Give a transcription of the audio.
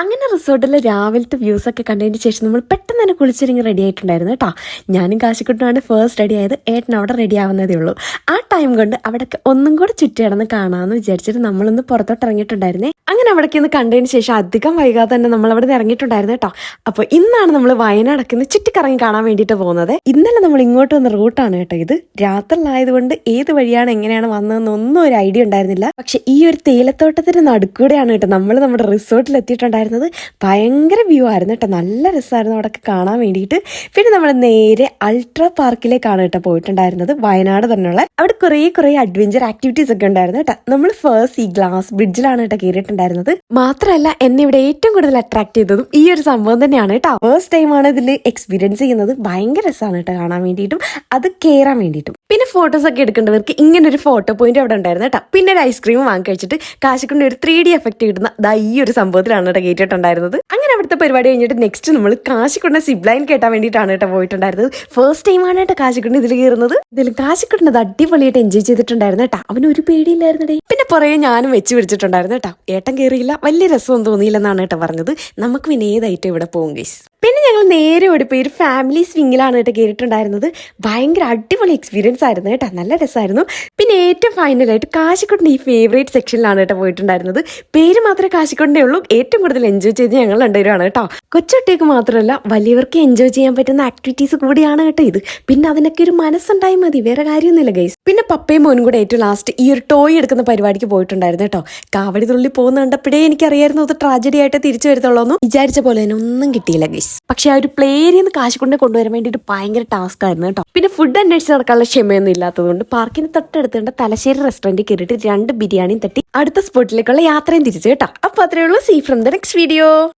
അങ്ങനെ റിസോർട്ടിലെ രാവിലത്തെ വ്യൂസ് ഒക്കെ കണ്ടതിന് ശേഷം നമ്മൾ പെട്ടെന്ന് തന്നെ കുളിച്ചിറങ്ങി റെഡി ആയിട്ടുണ്ടായിരുന്നു കേട്ടോ. ഞാനും കാശിക്കുട്ടനാണ് ഫസ്റ്റ് റെഡി ആയത്. ഏട്ടൻ അവിടെ റെഡി ആവുന്നതേ ഉള്ളൂ. ആ ടൈം കൊണ്ട് അവിടെയൊക്കെ ഒന്നും കൂടെ ചുറ്റി കിടന്ന് കാണാമെന്ന് വിചാരിച്ചിട്ട് നമ്മളൊന്ന് പുറത്തോട്ട് ഇറങ്ങിയിട്ടുണ്ടായിരുന്നേ. അങ്ങനെ അവിടേക്ക് ഒന്ന് കണ്ടതിന് ശേഷം അധികം വൈകാതെ തന്നെ നമ്മൾ അവിടെ നിന്ന് ഇറങ്ങിയിട്ടുണ്ടായിരുന്നു കേട്ടോ. അപ്പോൾ ഇന്നാണ് നമ്മൾ വയനാടൊക്കെ ഒന്ന് ചുറ്റിക്കറങ്ങി കാണാൻ വേണ്ടിയിട്ട് പോകുന്നത്. ഇന്നലെ നമ്മൾ ഇങ്ങോട്ട് വന്ന റൂട്ടാണ് കേട്ടോ ഇത്. രാത്രിയിലായതുകൊണ്ട് ഏത് വഴിയാണ് എങ്ങനെയാണ് വന്നതെന്നൊന്നും ഒരു ഐഡിയ ഉണ്ടായിരുന്നില്ല. പക്ഷെ ഈ ഒരു തേയിലത്തോട്ടത്തിന്റെ നടുക്കൂടെയാണ് കേട്ടോ നമ്മൾ നമ്മുടെ റിസോർട്ടിൽ എത്തിയിട്ടുണ്ടായിരുന്നത്. ഭയങ്കര വ്യൂ ആയിരുന്നു കേട്ടോ. നല്ല രസമായിരുന്നു അവിടെ കാണാൻ വേണ്ടിയിട്ട്. പിന്നെ നമ്മൾ നേരെ അൾട്രാ പാർക്കിലേക്കാണ് കേട്ടോ പോയിട്ടുണ്ടായിരുന്നത്. വയനാട് തന്നെയുള്ള അവിടെ കുറേ അഡ്വഞ്ചർ ആക്ടിവിറ്റീസ് ഒക്കെ ഉണ്ടായിരുന്നു കേട്ടോ. നമ്മൾ ഫസ്റ്റ് ഈ ഗ്ലാസ് ബ്രിഡ്ജിലാണ് കേട്ടോ കയറിയിട്ടുണ്ടായിരുന്നത്. മാത്രമല്ല എന്നെ ഇവിടെ ഏറ്റവും കൂടുതൽ അട്രാക്ട് ചെയ്തതും ഈ ഒരു സംഭവം തന്നെയാണ് കേട്ടോ. ഫസ്റ്റ് ടൈമാണ് ഇതിൽ എക്സ്പീരിയൻസ് ചെയ്യുന്നത്. ഭയങ്കര രസമാണ് കേട്ടോ കാണാൻ വേണ്ടിയിട്ടും അത് കയറാൻ വേണ്ടിയിട്ടും. പിന്നെ ഫോട്ടോസ് ഒക്കെ എടുക്കേണ്ടവർക്ക് ഇങ്ങനെ ഒരു ഫോട്ടോ പോയിന്റ് അവിടെ ഉണ്ടായിരുന്നു കേട്ടോ. പിന്നെ ഒരു ഐസ്ക്രീം വാങ്ങി കഴിച്ചിട്ട് കാശിക്കൊണ്ട് ഒരു 3D എഫക്ട് കിട്ടുന്ന ഈ ഒരു സംഭവത്തിലാണ് കേട്ടോ കേട്ടിട്ടുണ്ടായിരുന്നത്. അങ്ങനെ അവിടുത്തെ പരിപാടി കഴിഞ്ഞിട്ട് നെക്സ്റ്റ് നമ്മൾ കാശിക്കൊണ്ട് സിബ്ലൈൻ കേട്ടാൻ വേണ്ടിയിട്ടാണ് കേട്ടോ പോയിട്ടുണ്ടായിരുന്നത്. ഫസ്റ്റ് ടൈമാണ് കേട്ടോ കാശിക്കൊണ്ട് ഇതിൽ കയറുന്നത്. ഇതിൽ കാശിക്കൊണ്ട് അടിപൊളിയായിട്ട് എൻജോയ് ചെയ്തിട്ടുണ്ടായിരുന്നു കേട്ടോ. അവന് ഒരു പേടിയില്ലായിരുന്നേ. പിന്നെ പുറകെ ഞാനും വെച്ച് പിടിച്ചിട്ടുണ്ടായിരുന്നു കേട്ടോ. ഏട്ടൻ കയറിയില്ല, വലിയ രസമൊന്നും തോന്നിയില്ലെന്നാണ് കേട്ടോ പറഞ്ഞത്. നമുക്ക് പിന്നെ ഏതായിട്ടും ഇവിടെ പോകും ഗൈസ്. പിന്നെ ഞങ്ങൾ നേരെ ഓടിപ്പോയി ഒരു ഫാമിലി സ്വിങ്ങിലാണ് കേട്ടോ കയറിയിട്ടുണ്ടായിരുന്നത്. ഭയങ്കര അടിപൊളി എക്സ്പീരിയൻസ് ആയിരുന്നു കേട്ടോ. നല്ല രസമായിരുന്നു. പിന്നെ ഏറ്റവും ഫൈനലായിട്ട് കാശിക്കോടിന്റെ ഈ ഫേവറേറ്റ് സെക്ഷനിലാണ് കേട്ടോ പോയിട്ടുണ്ടായിരുന്നത്. പേര് മാത്രമേ കാശിക്കോടിന്റെ ഉള്ളൂ. ഏറ്റവും കൂടുതൽ എൻജോയ് ചെയ്ത് ഞങ്ങൾ രണ്ടുപേരാണ് കേട്ടോ. കൊച്ചുകുട്ടിക്ക് മാത്രമല്ല വലിയവർക്ക് എൻജോയ് ചെയ്യാൻ പറ്റുന്ന ആക്ടിവിറ്റീസ് കൂടിയാണ് കേട്ടോ ഇത്. പിന്നെ അതിനൊക്കെ ഒരു മനസ്സുണ്ടായി മതി, വേറെ കാര്യമൊന്നുമില്ല ഗൈസ്. പിന്നെ പപ്പയും മോനും കൂടെ ഏറ്റവും ലാസ്റ്റ് ഈ ഒരു ടോയ് എടുക്കുന്ന പരിപാടിക്ക് പോയിട്ടുണ്ടായിരുന്നു കേട്ടോ. കാവടി തുള്ളി പോകുന്ന കണ്ടപ്പോഴേ എനിക്കറിയായിരുന്നു അത് ട്രാജഡി ആയിട്ട് തിരിച്ചു വരത്തുള്ളൂ എന്ന്. വിചാരിച്ച പോലെ തന്നെ ഒന്നും കിട്ടിയില്ല ഗൈസ്. പക്ഷെ ആ ഒരു പ്ലേരിൽ നിന്ന് കാശിക്കൊണ്ട് കൊണ്ടുവരാൻ വേണ്ടിയിട്ട് ഭയങ്കര ടാസ്ക് ആയിരുന്നു കേട്ടോ. പിന്നെ ഫുഡ് അന്വേഷിച്ച് നടക്കാനുള്ള ക്ഷമയൊന്നും ഇല്ലാത്തതുകൊണ്ട് പാർക്കിന് തൊട്ടടുത്തുകൊണ്ട് തലശ്ശേരി റെസ്റ്റോറൻറ്റിൽ കയറിയിട്ട് 2 ബിരിയാണിയും തട്ടി അടുത്ത സ്പോട്ടിലേക്കുള്ള യാത്രയും തിരിച്ചു കേട്ടോ. അപ്പോൾ അത്രയേ ഉള്ളൂ. See from the next video.